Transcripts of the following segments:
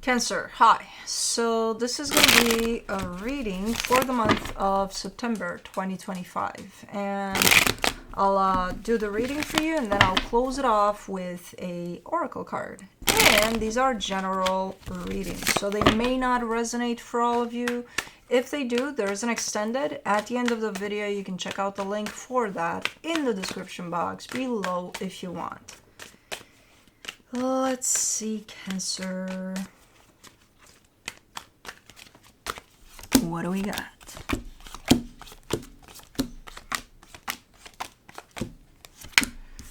Cancer, hi. So this is going to be a reading for the month of September 2025. And I'll do the reading for you and then I'll close it off with a oracle card. And these are general readings, so they may not resonate for all of you. If they do, there's an extended. At the end of the video, you can check out the link for that in the description box below if you want. Let's see, Cancer. What do we got?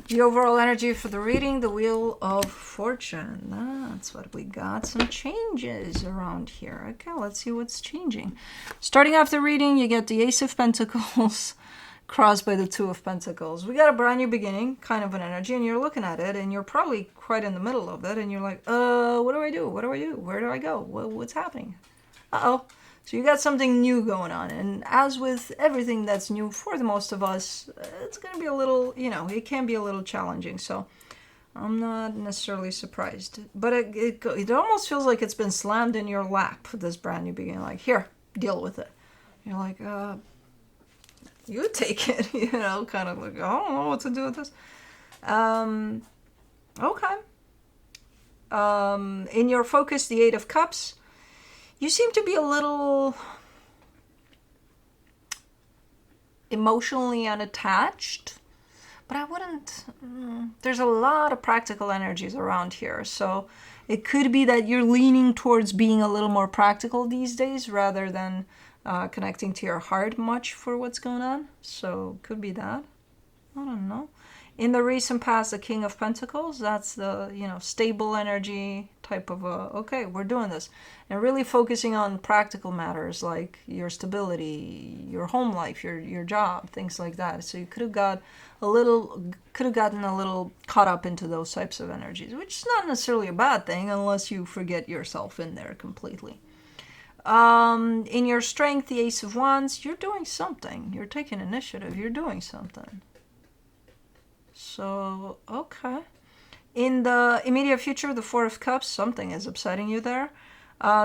The overall energy for the reading, the Wheel of Fortune. That's what we got. Some changes around here. Okay, let's see what's changing. Starting off the reading, you get the Ace of Pentacles crossed by the Two of Pentacles. We got a brand new beginning, kind of an energy, and you're looking at it, and you're probably quite in the middle of it, and you're like, what do I do? What do I do? Where do I go? What's happening? Uh-oh. So you got something new going on, and as with everything that's new for the most of us, it's going to be a little, it can be a little challenging, so I'm not necessarily surprised. But it almost feels like it's been slammed in your lap, this brand new beginning, like, here, deal with it. You're like, you take it, kind of like, I don't know what to do with this. Okay. In your focus, the Eight of Cups, you seem to be a little emotionally unattached, but I wouldn't, there's a lot of practical energies around here. So it could be that you're leaning towards being a little more practical these days rather than connecting to your heart much for what's going on. So could be that. I don't know. In the recent past, the King of Pentacles, that's the, stable energy type of okay, we're doing this. And really focusing on practical matters like your stability, your home life, your job, things like that. So you could have gotten a little caught up into those types of energies, which is not necessarily a bad thing unless you forget yourself in there completely. In your strength, the Ace of Wands, you're doing something. You're taking initiative. You're doing something. So, okay. In the immediate future, the Four of Cups, something is upsetting you there.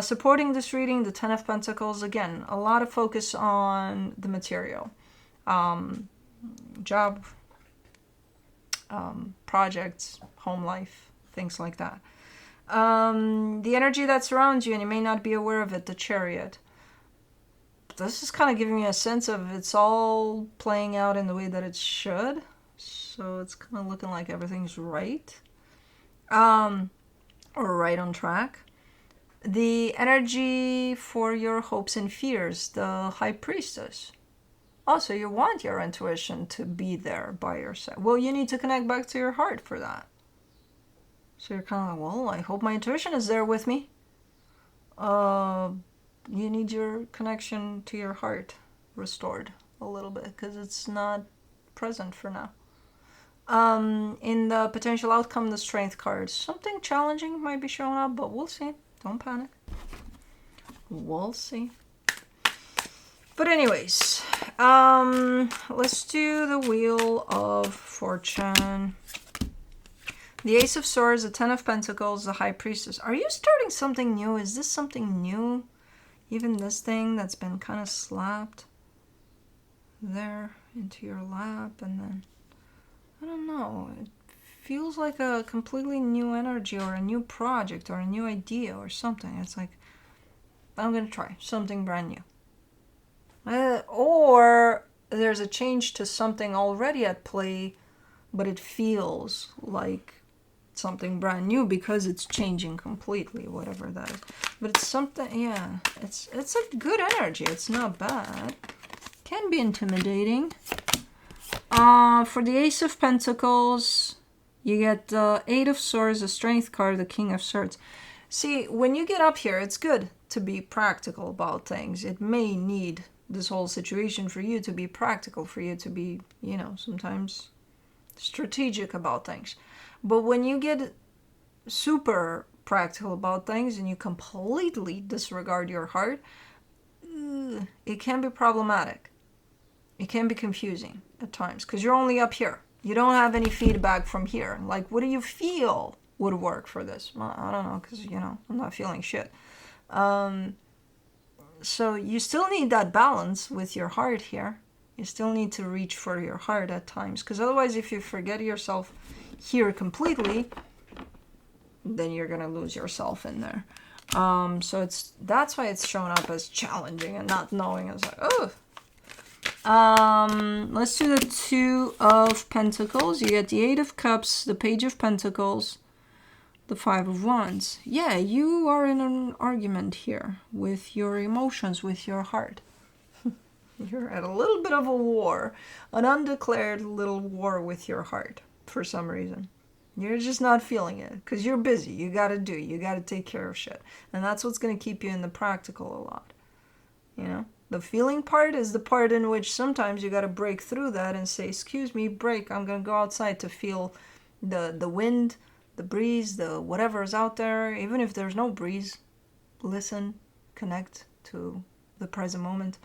Supporting this reading, the Ten of Pentacles, again, a lot of focus on the material. Job, projects, home life, things like that. The energy that surrounds you, and you may not be aware of it, the Chariot. This is kind of giving me a sense of it's all playing out in the way that it should. So it's kind of looking like everything's right. Or right on track. The energy for your hopes and fears, the High Priestess. Also, you want your intuition to be there by your side. Well, you need to connect back to your heart for that. So you're kind of like, well, I hope my intuition is there with me. You need your connection to your heart restored a little bit because it's not present for now. In the potential outcome, the Strength card, something challenging might be showing up, but we'll see. Don't panic. We'll see. But anyways, let's do the Wheel of Fortune. The Ace of Swords, the Ten of Pentacles, the High Priestess. Are you starting something new? Is this something new? Even this thing that's been kind of slapped there into your lap, and then I don't know, it feels like a completely new energy or a new project or a new idea or something. It's like, I'm going to try something brand new. Or there's a change to something already at play, but it feels like something brand new because it's changing completely, whatever that is. But it's something, yeah, it's a good energy. It's not bad. Can be intimidating. For the Ace of Pentacles, you get the Eight of Swords, the Strength card, the King of Swords. See, when you get up here, it's good to be practical about things. It may need this whole situation for you to be practical, for you to be, sometimes strategic about things. But when you get super practical about things and you completely disregard your heart, it can be problematic. It can be confusing at times because you're only up here. You don't have any feedback from here. Like, what do you feel? would work for this. Well, I don't know, because, I'm not feeling shit. So you still need that balance with your heart here. You still need to reach for your heart at times, because otherwise, if you forget yourself here completely, then you're gonna lose yourself in there. So that's why it's showing up as challenging and not knowing. It's like, oh. Let's do the Two of Pentacles. You get the Eight of Cups, the Page of Pentacles, the Five of Wands. Yeah, you are in an argument here with your emotions, with your heart. You're at a little bit of a war, an undeclared little war with your heart for some reason. You're just not feeling it because you're busy. You got to take care of shit. And that's what's going to keep you in the practical a lot. The feeling part is the part in which sometimes you got to break through that and say, excuse me, break. I'm going to go outside to feel the wind, the breeze, the whatever is out there. Even if there's no breeze, listen, connect to the present moment.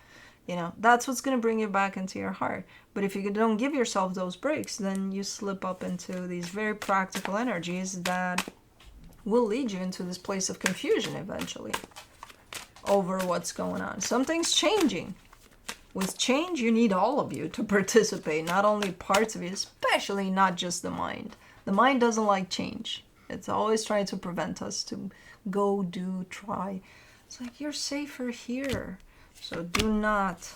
That's what's going to bring you back into your heart. But if you don't give yourself those breaks, then you slip up into these very practical energies that will lead you into this place of confusion eventually over what's going on. Something's changing. With change, you need all of you to participate, not only parts of you, especially not just the mind. The mind doesn't like change. It's always trying to prevent us to go, do, try. It's like, you're safer here. So do not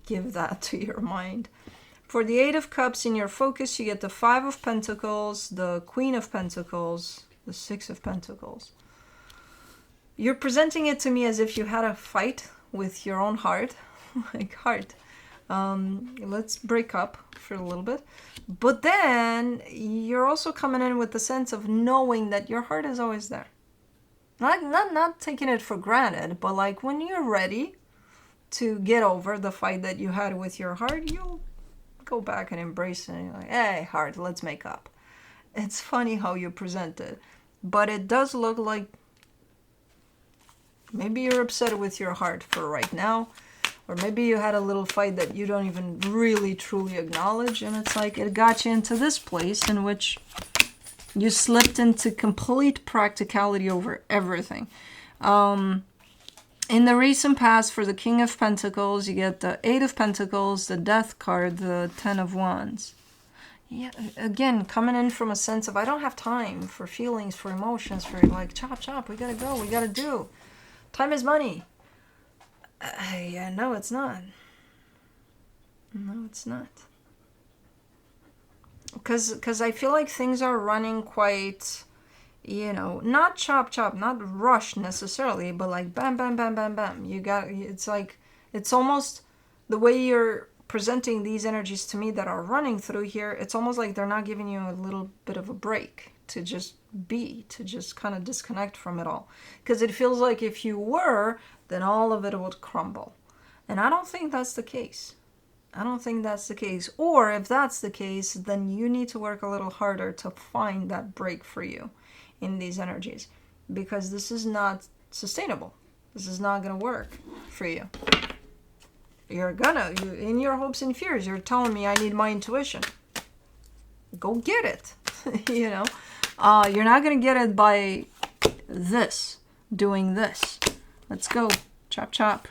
give that to your mind. For the Eight of Cups in your focus, you get the Five of Pentacles, the Queen of Pentacles, the Six of Pentacles. You're presenting it to me as if you had a fight with your own heart. Like, heart. Let's break up for a little bit. But then you're also coming in with the sense of knowing that your heart is always there. Not taking it for granted, but like when you're ready to get over the fight that you had with your heart, you'll go back and embrace it. And you're like, hey, heart, let's make up. It's funny how you present it. But it does look like maybe you're upset with your heart for right now. Or maybe you had a little fight that you don't even really truly acknowledge. And it's like it got you into this place in which you slipped into complete practicality over everything. In the recent past, for the King of Pentacles, you get the Eight of Pentacles, the Death card, the Ten of Wands. Yeah, again, coming in from a sense of, I don't have time for feelings, for emotions, for like, chop, we gotta go, we gotta do. Time is money. Yeah, no, it's not. No, it's not. Because I feel like things are running quite... not chop, not rush necessarily, but like bam, bam, bam, bam, bam. It's like, it's almost the way you're presenting these energies to me that are running through here. It's almost like they're not giving you a little bit of a break to just be, to just kind of disconnect from it all. Because it feels like if you were, then all of it would crumble. And I don't think that's the case. Or if that's the case, then you need to work a little harder to find that break for you in these energies, because this is not sustainable. This is not going to work for you. In your hopes and fears, you're telling me I need my intuition. Go get it. You're not going to get it by doing this. Let's go. Chop.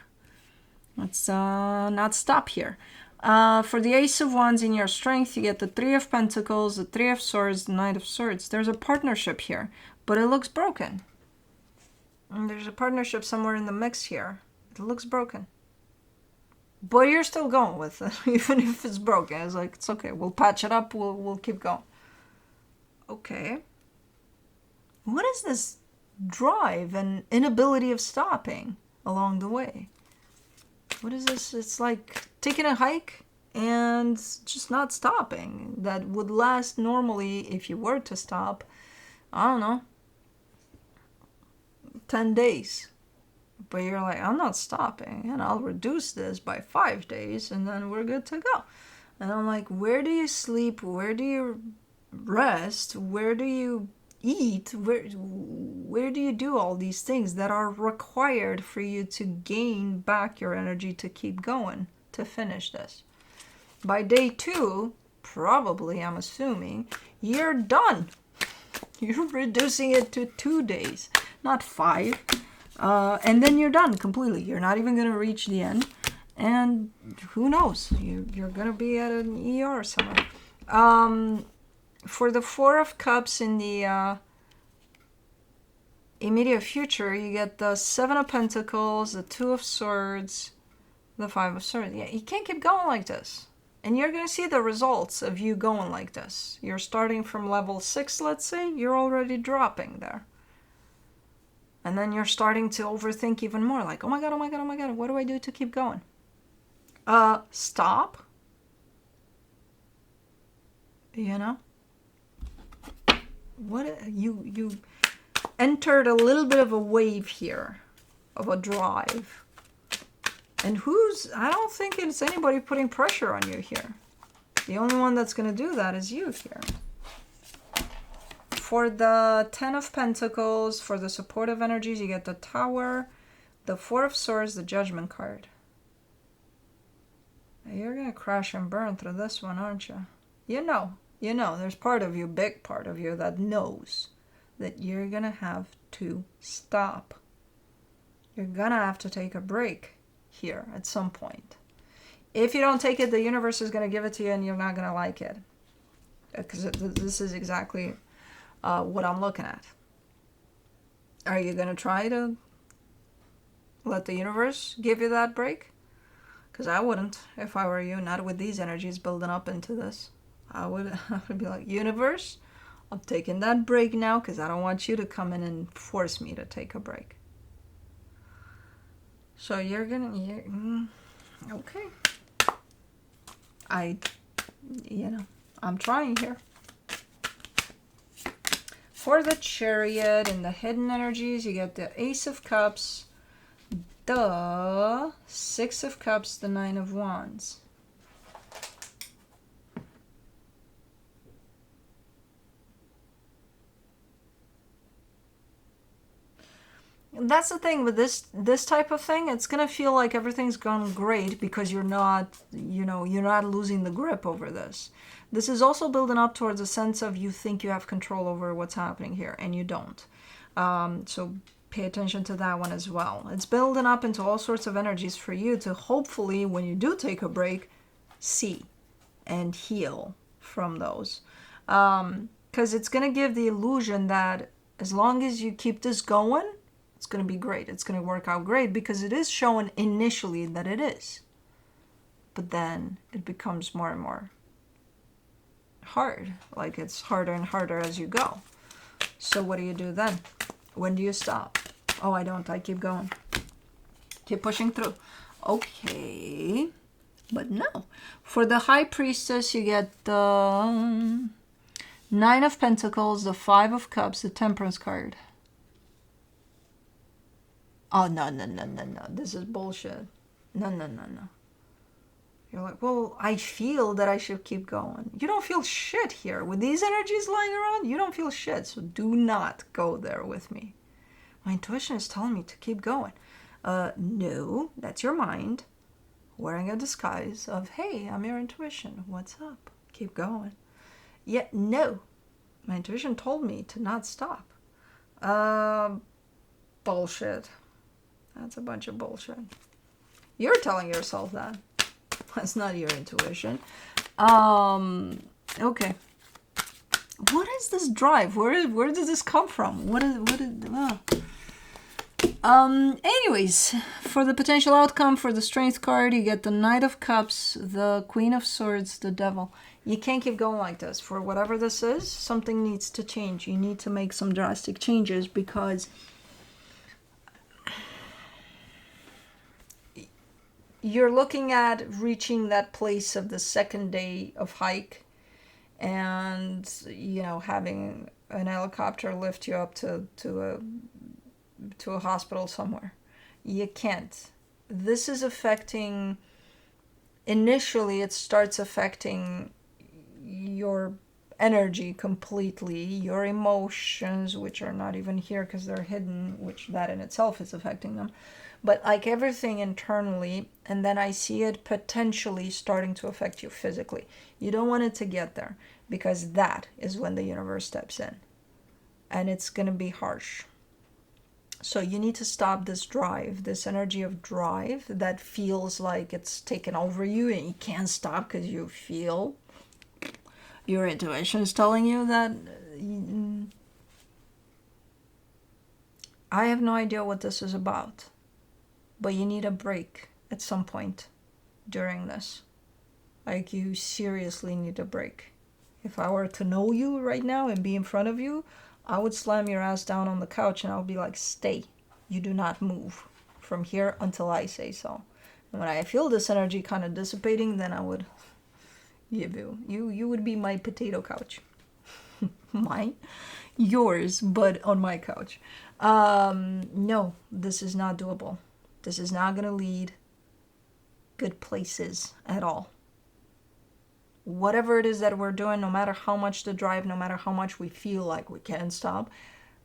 Let's not stop here. For the Ace of Wands in your strength, you get the Three of Pentacles, the Three of Swords, the Knight of Swords. There's a partnership here, but it looks broken. And there's a partnership somewhere in the mix here. It looks broken. But you're still going with it, even if it's broken. It's like, it's okay. We'll patch it up. We'll keep going. Okay. What is this drive and inability of stopping along the way? What is this? It's like taking a hike and just not stopping. That would last normally, if you were to stop, I don't know, 10 days. But you're like, I'm not stopping, and I'll reduce this by 5 days, and then we're good to go. And I'm like, where do you sleep? Where do you rest? Where do you eat? Where do you do all these things that are required for you to gain back your energy to keep going, to finish this? By day 2, probably, I'm assuming, you're done. You're reducing it to 2 days, not 5. And then you're done completely. You're not even going to reach the end. And who knows? You're going to be at an ER somewhere. For the Four of Cups in the immediate future, you get the Seven of Pentacles, the Two of Swords, the Five of Swords. Yeah, you can't keep going like this. And you're going to see the results of you going like this. You're starting from level 6, let's say. You're already dropping there. And then you're starting to overthink even more. Like, oh my God, oh my God, oh my God. What do I do to keep going? Stop. You know? What you entered a little bit of a wave here. Of a drive. And I don't think it's anybody putting pressure on you here. The only one that's going to do that is you here. For the Ten of Pentacles, for the supportive energies, you get the Tower, the Four of Swords, the Judgment card. You're going to crash and burn through this one, aren't you? You know, there's part of you, big part of you, that knows that you're going to have to stop. You're going to have to take a break here at some point. If you don't take it, the universe is going to give it to you and you're not going to like it. Because this is exactly what I'm looking at. Are you going to try to let the universe give you that break? Because I wouldn't if I were you, not with these energies building up into this. I would be like, universe, I'm taking that break now because I don't want you to come in and force me to take a break. So you're gonna, okay. I'm trying here. For the Chariot and the hidden energies, you get the Ace of Cups, the Six of Cups, the Nine of Wands. That's the thing with this type of thing. It's gonna feel like everything's gone great because you're not losing the grip over this. This is also building up towards a sense of you think you have control over what's happening here, and you don't. So pay attention to that one as well. It's building up into all sorts of energies for you to hopefully, when you do take a break, see and heal from those. Because it's gonna give the illusion that as long as you keep this going, it's going to be great. It's going to work out great because it is showing initially that it is. But then it becomes more and more hard. Like it's harder and harder as you go. So what do you do then? When do you stop? Oh, I don't. I keep going. Keep pushing through. Okay. But no. For the High Priestess, you get the Nine of Pentacles, the Five of Cups, the Temperance card. Oh, no. This is bullshit. No. You're like, well, I feel that I should keep going. You don't feel shit here. With these energies lying around, you don't feel shit. So do not go there with me. My intuition is telling me to keep going. No, that's your mind wearing a disguise of, hey, I'm your intuition. What's up? Keep going. Yet, no. My intuition told me to not stop. Bullshit. That's a bunch of bullshit. You're telling yourself that. That's not your intuition. Okay. What is this drive? Where does this come from? Anyways, for the potential outcome, for the Strength card, you get the Knight of Cups, the Queen of Swords, the Devil. You can't keep going like this. For whatever this is, something needs to change. You need to make some drastic changes because you're looking at reaching that place of the second day of hike and, having an helicopter lift you up to a hospital somewhere. You can't. This is affecting, initially it starts affecting your energy completely, your emotions, which are not even here because they're hidden, which that in itself is affecting them. But like everything internally, and then I see it potentially starting to affect you physically. You don't want it to get there because that is when the universe steps in. and it's going to be harsh. So you need to stop this drive, this energy of drive that feels like it's taken over you and you can't stop because you feel your intuition is telling you that I have no idea what this is about, but you need a break at some point during this. Like, you seriously need a break. If I were to know you right now and be in front of you, I would slam your ass down on the couch and I would be like, stay. You do not move from here until I say so. And when I feel this energy kind of dissipating, then I would give you would be my potato couch. Yours, but on my couch. No, this is not doable. This is not going to lead good places at all. Whatever it is that we're doing, no matter how much the drive, no matter how much we feel like we can't stop,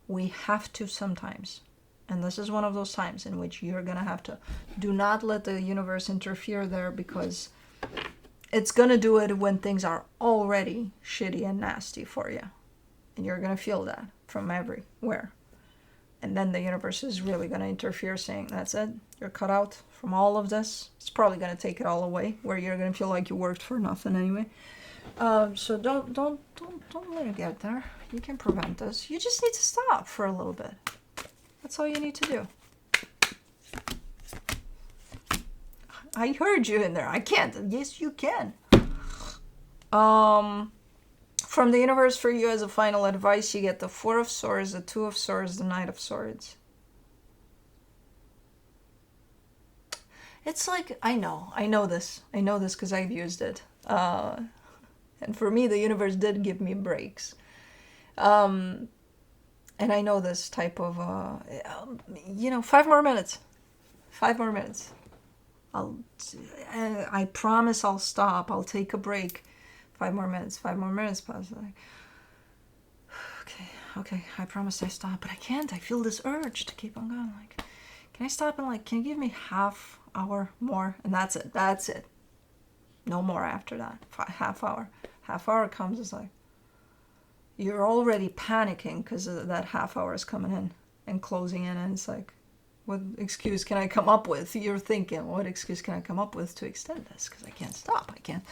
we have to sometimes. And this is one of those times in which you're going to have to. Do not let the universe interfere there, because it's going to do it when things are already shitty and nasty for you. And you're going to feel that from everywhere. And then the universe is really going to interfere, saying, that's it, you're cut out from all of this. It's probably going to take it all away, where you're going to feel like you worked for nothing anyway. So don't let it get there. You can prevent this. You just need to stop for a little bit. That's all you need to do. I heard you in there. I can't. Yes, you can. From the universe for you as a final advice, you get the Four of Swords, the Two of Swords, the Knight of Swords. It's like, I know this because I've used it. And for me, the universe did give me breaks. And I know this type of, 5 more minutes. 5 more minutes. I promise I'll stop. I'll take a break. 5 more minutes. 5 more minutes pass. Like, okay, I promised I stop, but I can't. I feel this urge to keep on going. Like, can I stop and can you give me half hour more? And that's it. No more after that. Half hour. Half hour comes, it's like, you're already panicking because that half hour is coming in and closing in, and it's like, what excuse can I come up with? You're thinking, what excuse can I come up with to extend this? Because I can't stop. I can't.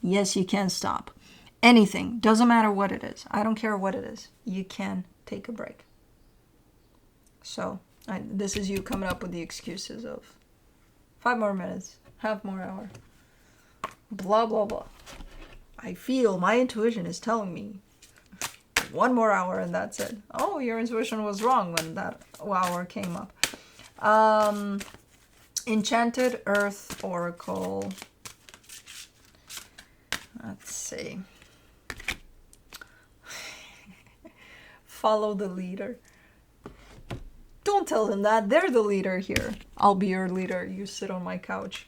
Yes, you can stop. Anything. Doesn't matter what it is. I don't care what it is. You can take a break. So, this is you coming up with the excuses of 5 more minutes, half more hour, blah, blah, blah. I feel my intuition is telling me 1 more hour and that's it. Oh, your intuition was wrong when that hour came up. Enchanted Earth Oracle. Let's see. Follow the leader. Don't tell them that. They're the leader here. I'll be your leader. You sit on my couch.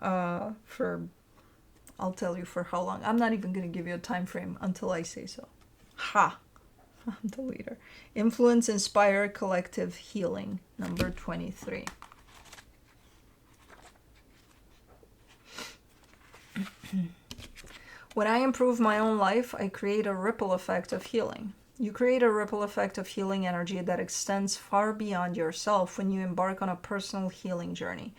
I'll tell you for how long. I'm not even going to give you a time frame until I say so. Ha! I'm the leader. Influence, inspire, collective healing. Number 23. When I improve my own life, I create a ripple effect of healing. You create a ripple effect of healing energy that extends far beyond yourself when you embark on a personal healing journey.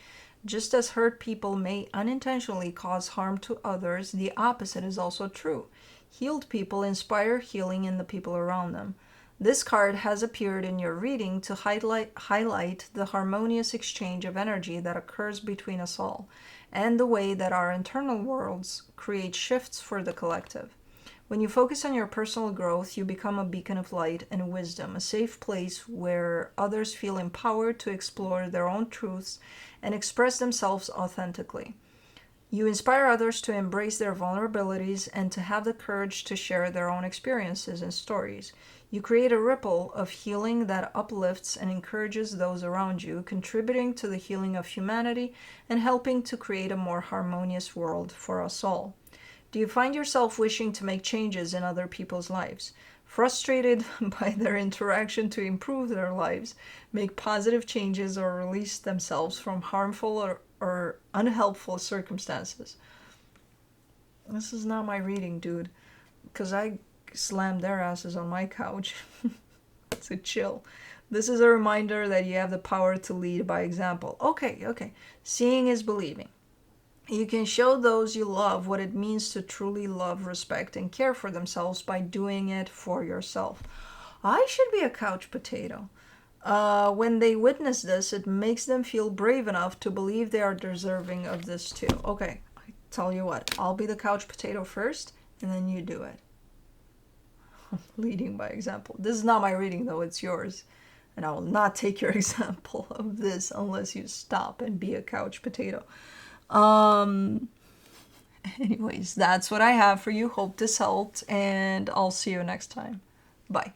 Just as hurt people may unintentionally cause harm to others, the opposite is also true. Healed people inspire healing in the people around them. This card has appeared in your reading to highlight the harmonious exchange of energy that occurs between us all, and the way that our internal worlds create shifts for the collective. When you focus on your personal growth, you become a beacon of light and wisdom, a safe place where others feel empowered to explore their own truths and express themselves authentically. You inspire others to embrace their vulnerabilities and to have the courage to share their own experiences and stories. You create a ripple of healing that uplifts and encourages those around you, contributing to the healing of humanity and helping to create a more harmonious world for us all. Do you find yourself wishing to make changes in other people's lives? Frustrated by their interaction to improve their lives, make positive changes, or release themselves from harmful or unhelpful circumstances? This is not my reading, dude, because I slammed their asses on my couch. So chill. This is a reminder that you have the power to lead by example. Okay. Seeing is believing. You can show those you love what it means to truly love, respect, and care for themselves by doing it for yourself. I should be a couch potato. When they witness this, it makes them feel brave enough to believe they are deserving of this too. Okay, I tell you what, I'll be the couch potato first, and then you do it. Leading by example. This is not my reading, though, it's yours. And I will not take your example of this unless you stop and be a couch potato. Anyways, that's what I have for you. Hope this helped, and I'll see you next time. Bye.